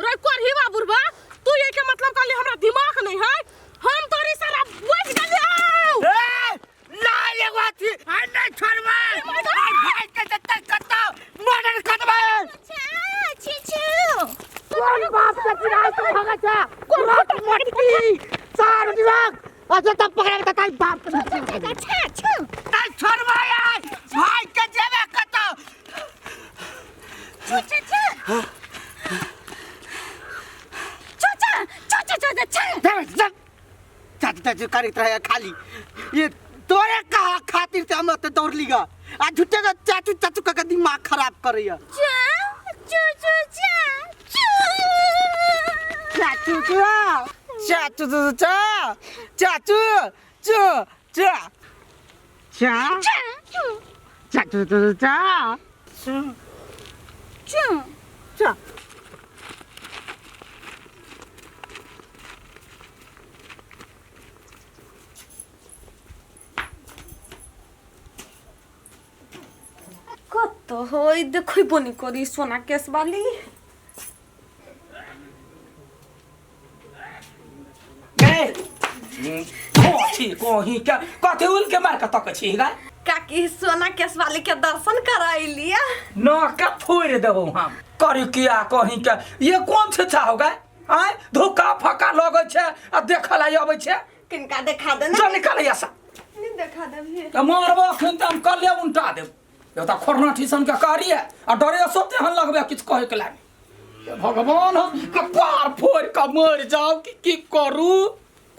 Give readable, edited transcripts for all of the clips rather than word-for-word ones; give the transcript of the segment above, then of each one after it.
रे कोरही बाबूरबा तू ये के मतलब कहली हमरा दिमाग नहीं है हम तोरी साला बैठ गेलियो ए ना लेवा थी आ नहीं छोड़वा आ भाई के तक कतो मर्डर खत्म अच्छा छी कौन बाप से किराए तो भागा था कोट मटकी सार दिमाग अच्छा तब पकड़ के काई बाप अच्छा छोड़वा यार भाई के जेबे कतो चाचा करित रहे खाली ये तोरे कहा खातिर से हम तो दौड़ लिगा आ झूठे का चाचू चाचू का दिमाग खराब कर रही है चाचू चाचू चाचू चाचू चाचू কত হই দেখই বনি করি সোনা কেস বালি कोही क्या कथे उनके मार का तक छी गा काकी सोना केस वाली के दर्शन कराई लिया न का फोड़ देबो हम करी किया कही क्या ये कौन से था होगा आय धोखा फका लगे छे आ देखला आबै छे किनका देखा देना जो निकाल ऐसा नहीं देखा दे भी त मारबो खन त हम कले उल्टा देब एउटा खोरना ठिसन के कार्य आ डरे सोते हन लगबे किछ कहे के लागे भगवान हम कपार फोड़ के मर जाओ की करू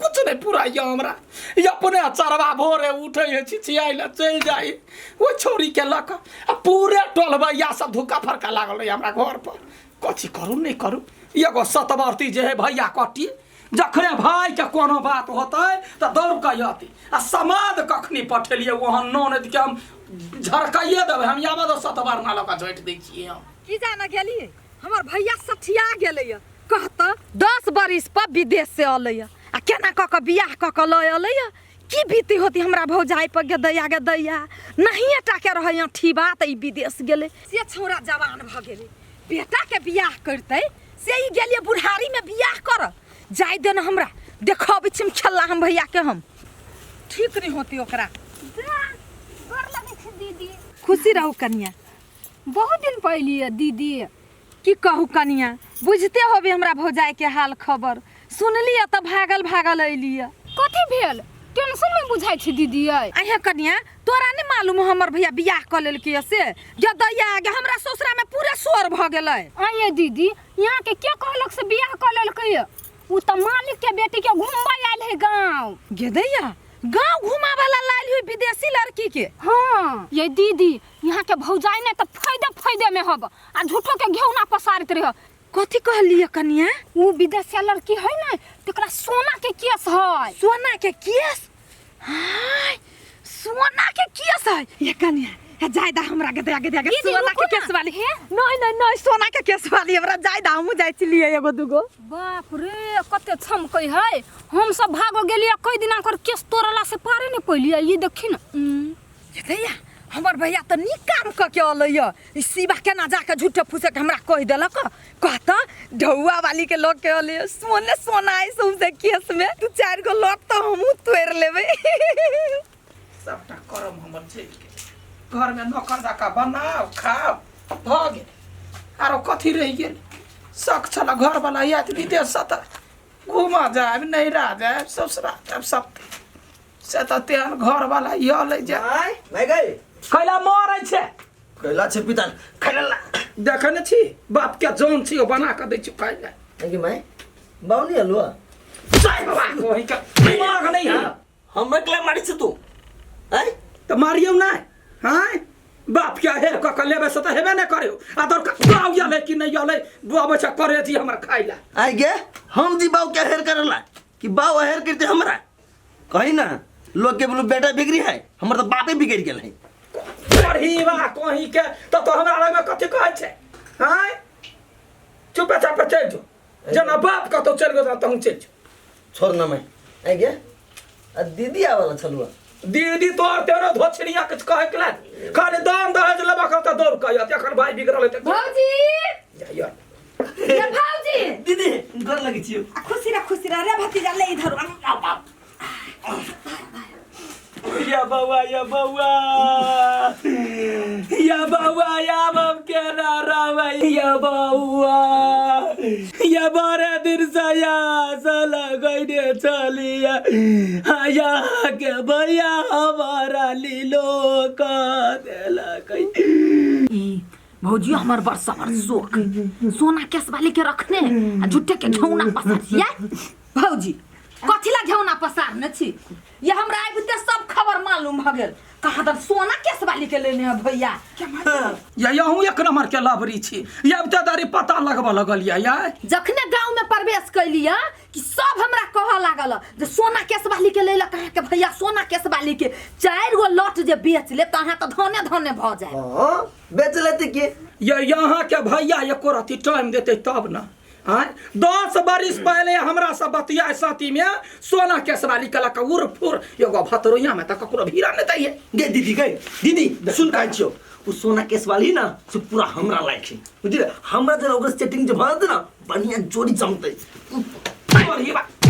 कुछ नहीं पूरा ये हमरा ये अपने चरवा भोरे उठे है छिछियाइला चल जाई वो छोरी के लक पूरे टोलबा या सब धोखा फरका लागल है हमरा घर पर कथि करू नहीं करू एगो सतवर्ती जे है भैया कटी जखने भाई के कोनो बात होतै त दौड़ के आती आ समाद कखनी पठेलिए वहां ननद के हम झरकाइए देबे हम याबद सतवार ना लका झोट दै छियै हम की जाना गेलिए हमर भैया सठिया गेलै कहत 10 बरिस पर विदेश से अलै आ केना क के बियाह क के लय अलै की बीती होती हमरा भौजाई पर गदैया नहीं टा के रहै अठी बात ई विदेश गेलै से छौरा जवान भ गेलै बेटा के बियाह करतै से ई गेलिए बुढ़ारी में बियाह कर जाय देन हमरा देखब छिम खेला हम भैया के हम ठीक नहीं होती ओकरा गोर लगे छी दीदी खुशी रहू कनिया बहुत दिन पहली है दीदी की कहू कनिया बुझते होबे हमरा भौजाई के हाल खबर सुनलिए त भागल अइलिए कथि भेल टेंशन में बुझाई छी दीदी अहे कनिया तोरा नहीं मालूम हमर भैया बियाह क लेलकै से जे दैया आगे हमरा ससुरा में पूरा सोर भ गेलै आये दीदी यहाँ के क्या कहलक से बियाह क लेलकै उ त मालिक के बेटी के घुमबा आयल है गांव गे दैया गांव घुमा वाला लाल हुई विदेशी लड़की के हां ये दीदी यहाँ के भौजाई ने त फायदे में हब आ झूठो के घेउना पसारत रह कथि कहलिए कनिया उ विदेशी लड़की है ना तकरा सोना के केस है सोना के केस हाय सोना के केस है ये कनिया जायदा हमरा गदया सोना के केस वाली है नहीं सोना के केस वाली हमरा जायदा हम जाय छिलिए एगो दुगो बाप रे कते छमकै है हम सब भागो गेलिए कई दिना कर केस तोड़ला से पारे नहीं पइलिए ये देखी न ये दैया हमर भैया त नी काम क के अलैया ई शिवा के ना जाके झूठे फुसे के हमरा कह देलक कहता ढौआ वाली के लोग के अले सोना आई सबसे केस में तू 4 गो लट त हमहु तोड़ लेबे सबटा करम हमर छै घर में नौकर जाका बनाओ खाओ भाग आरो कथी रह गेल शक छला घर वाला यात विदेश सत घुमा जाए नहीं रह जाए ससुरा तब सब से त तेन घर वाला य ले जाए भाई गई कैला मरै छै कैला छे पिता खैला देखने छी बाप के जान छी ओ बना के दै छी खाइ ले कि मैं बाउनी हलवा साई बाबा कोही के दिमाग नहीं है हम एकला मारी छ तू हैं त मारियौ ना हैं बाप क्या हेर क के लेबे से त हेबे नै करियो आ तोर गाव या ले कि नहीं आले बाबा छ करे थी हमर खाइला आई गे हम जी बाऊ क्या हेर करला कि बाऊ हेर करते हमरा कहि ना लोग के बोलो बेटा बिगड़ी है हमर त बापे बिगड़ गेल है पढ़ी बा कहीं के तो हमरा लग में कथि कहै छै हैं चुपे चापे चल जो जना बाप का तो चल गयो त हम चल छोड़ ना मैं आई गे आ दीदी आवला छलुआ दीदी तोर तेरो धोछड़िया के कहे के खाली दान दहेज लेबा का तो दो बोल कहिया तखन भाई बिगड़ल हेतै भौजी या ये भौजी दीदी घर लगे छियो खुशी रह रे भतीजा ले इधर या बाबा या मम के ना रवा या बाबा या बारे दिन से या साला गईने चलिया या के भैया हमारा लीलो का देला कई भौजी हमार बरसा पर शौक सोना केस वाली के रखने आ झुट्टे के घेउना पसारिया भौजी कथिला घेउना पसारने छी ये हमरा आबिते सब खबर मालूम भ गेल कहाँ तर सोना केस वाली के लेने है भैया या यहूँ एक नंबर के लबरी छी ये अब दारी पता लगबा लगल या जखने गांव में प्रवेश कैलिया कि सब हमरा कह लागल जे सोना केस वाली के लेला कहाँ के भैया सोना केस वाली के 4 गो लॉट जे बेच ले तहाँ तो धने धने भ जाए हां बेच लेते के ये यहाँ के भैया एको रति टाइम देते तब ना 10 बरिस पहले हमरा सब बतिया साथी में सोना केस वाली कला का उर फुर एगो भतरोइया में त ककरो भीरा नहीं दैए गे दीदी सुन का छियो उ सोना केस वाली ना से पूरा हमरा लायक है बुझले हमरा जरा ओकर सेटिंग जे भर दे ना बढ़िया जोड़ी जमतै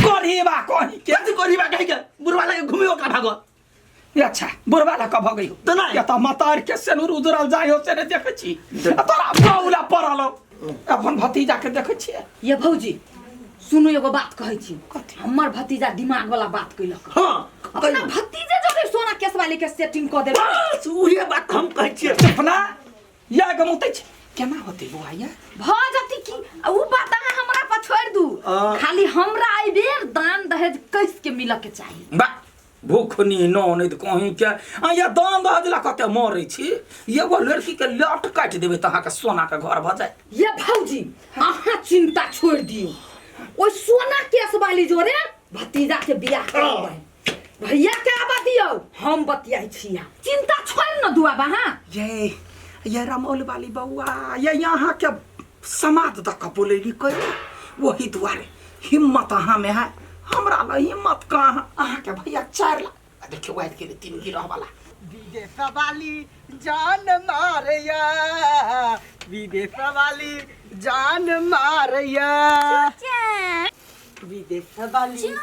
कोरीबा कहि के बुरवा लगे घुमे ओकरा भागो अच्छा बुरवाला का भगई हो तो ना या त मतार के सेनुर उजरल जाय हो से ने देखै छी तोरा बाउला पड़ल अपन भतीजा के देखै छी ये भौजी सुनो एगो बात कहै छी हमर भतीजा दिमाग वाला बात कइलक हां अपना भतीजे जो सोना केस वाली के सेटिंग क देबे बस उहे बात हम कहै छी अपना या गमुतै छी केना होते बुआ या भ जति की उ बात अहाँ हमरा पर छोड़ दू खाली हमरा आई बेर दान दहेज कैस के मिल के चाहिए बा भूखनी नो नहीं तो कहीं के या दान दहेज ला कते मरै छी एगो लड़की के लट काट देबे त अहाँ के सोना के घर भ जाय ये भौजी अहाँ चिंता छोड़ दियो ओ सोना केस वाली जोरे भतीजा के बियाह करबै भैया के आबा दियो हम बतियाई छिया चिंता छोड़ न दुआ बहा ये रामौल वाली बउआ ये यहाँ के समाज तक बोलेली कई वही द्वारे हिम्मत अहाँ में है हमरा ला हिम्मत कहाँ अहाँ के भैया 4 लाख देखियो वाइट के 3 गिरह वाला विदेश वाली जान मारया विदेश वाली जान मारया विदेश वाली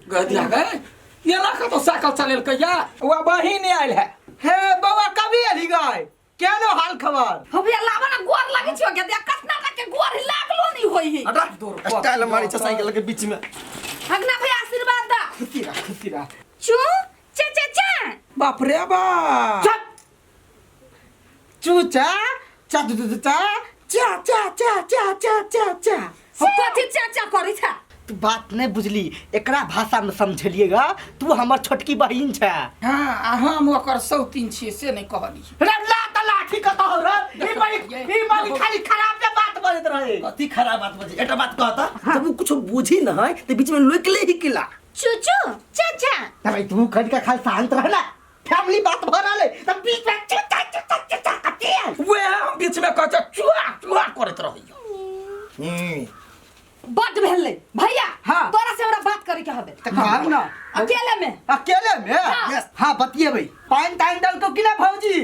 गदिया गए ये ना का तो साइकिल चलेल कहिया वो बहिन आइल है हे बाबा कभी अली गए केनो हाल खबर हो भैया लावा ना गोर लागे छियो के देख कतना तक के गोर लागलो नहीं होई है अरे स्टाइल मारी छ साइकिल के बीच में अगना भैया आशीर्वाद दा खुशी रहा चू चे बाप रे बा चूचा चा हो कथि चाचा करै छ तू बात नहीं बुझली एकरा भाषा में समझलिएगा तू हमर छोटकी बहिन छ हां हम ओकर सौतीन छी से नहीं कहली रे ला त लाठी कत हो रे ई बाली खाली खराब के बात बजत रहे अति खराब बात बजे एटा बात कहता जब वो कुछ बुझी न है तो बीच में लुकले ही किला चूचू चाचा भाई तू खड़ के खाली शांत रहना फैमिली बात भ रहले त बीच में चुता कते वे हम बीच में कहता चुआ करत रहियो बड भेले भैया हाँ। तोरा से हमरा बात करे के हबे त कहब ना अकेले में हाँ। यस हां बतिए भाई पाइन टाइन डाल को किला भौजी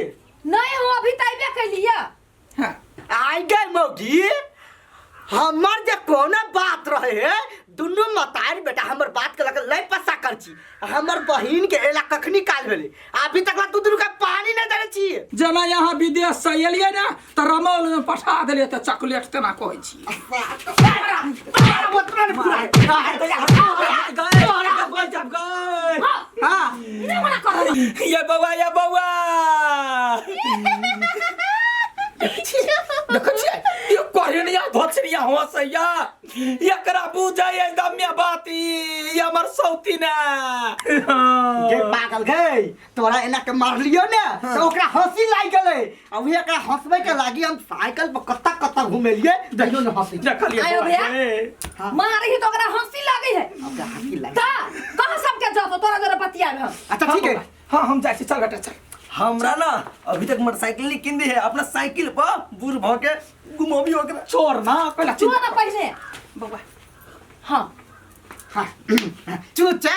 नहीं हो अभी ताइबे कैलिया हां आई गए मौगी हमर जे कोना बात रहे है दुनु मतार बेटा हमर बात के लगे लय पसा कर छी हमर बहिन के एला कखनी काल भेले अभी तक तू दुनु का पानी नहीं दे छी जना यहाँ विदेश से एलिए ना त रमौल में पठा देलिए त चॉकलेट तेना कहै छी ये बउआ देखो छियै ये कोरिया भोचरिया होसैया एकरा बुझै एकदम में बाती ये हमर सौती ना के पागल गए तोरा एना के मार लियो ने तो ओकरा हंसी लाग गेले अब एकरा हंसबे के लागी हम साइकिल पर कत्ता घुमेलिए देखियो न हंसी देखलिए आयो भैया मारही तो ओकरा हंसी लागे है ओकरा हंसी लाग ता कहां सब के जातो तोरा जरा बतिया हम अच्छा ठीक है हां हम जाय छी चल बेटा चल हमरा ना अभी तक मोटरसाइकिल नहीं किन दी है अपना साइकिल पर बुर भ के घुमोबी ओकरा छोड़ ना पहला चुआ ना पहले बाबा हां हां चूचा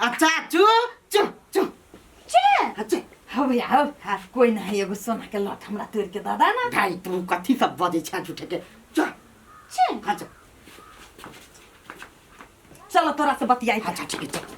अच्छा चु चु चु चे अच्छा हो भैया हो हाँ कोई नहीं एगो सोना के लट हमरा तोड़ के दादा ना भाई तू कथी सब बजे छा झूठे के चु चे अच्छा चलो तोरा से बतियाई अच्छा ठीक है चल